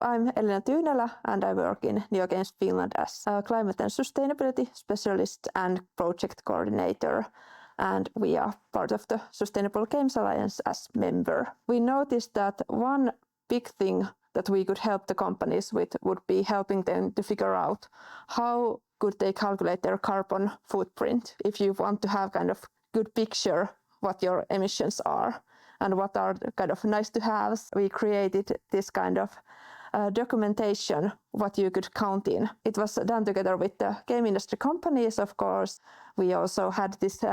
I'm Elina Tyynälä and I work in NeoGames Finland as a climate and sustainability specialist and project coordinator. And we are part of the Sustainable Games Alliance as member. We noticed that one big thing that we could help the companies with would be helping them to figure out how could they calculate their carbon footprint if you want to have kind of good picture what your emissions are and what are the kind of nice to haves. We created this kind of documentation what you could count in. It was done together with the game industry companies, of course. We also had this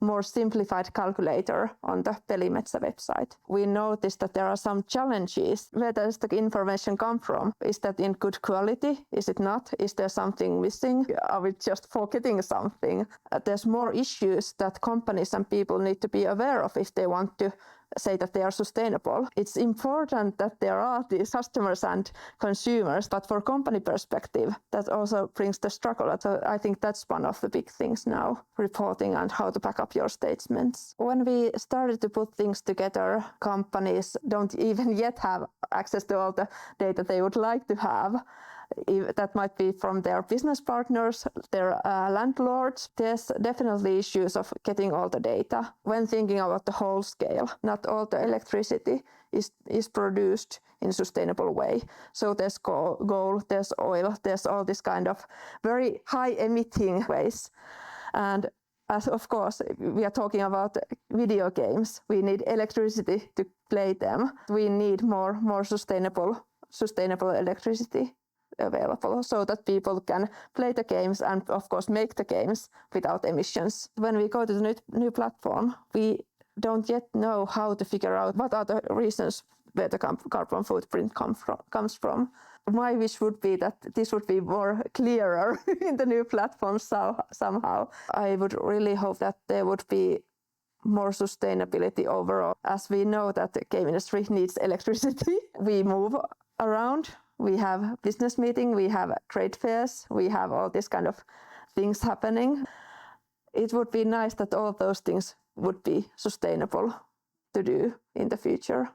more simplified calculator on the Pelimetsä website. We noticed that there are some challenges. Where does the information come from? Is that in good quality? Is it not? Is there something missing? Are we just forgetting something? There's more issues that companies and people need to be aware of if they want to say that they are sustainable. It's important that there are these customers and consumers, but for company perspective, that also brings the struggle. So I think that's one of the big things now, reporting and how to back up your statements. When we started to put things together, companies don't even yet have access to all the data they would like to have. That might be from their business partners, their landlords. There's definitely issues of getting all the data. When thinking about the whole scale, not all the electricity is produced in a sustainable way. So there's coal, there's oil, there's all this kind of very high emitting ways. And as of course, we are talking about video games. We need electricity to play them. We need more sustainable electricity available so that people can play the games and of course make the games without emissions. When we go to the new platform, we don't yet know how to figure out what are the reasons where the carbon footprint comes from. My wish would be that this would be more clearer in the new platform somehow. I would really hope that there would be more sustainability overall. As we know that the game industry needs electricity, we move around. We have business meetings, we have trade fairs, we have all these kind of things happening. It would be nice that all those things would be sustainable to do in the future.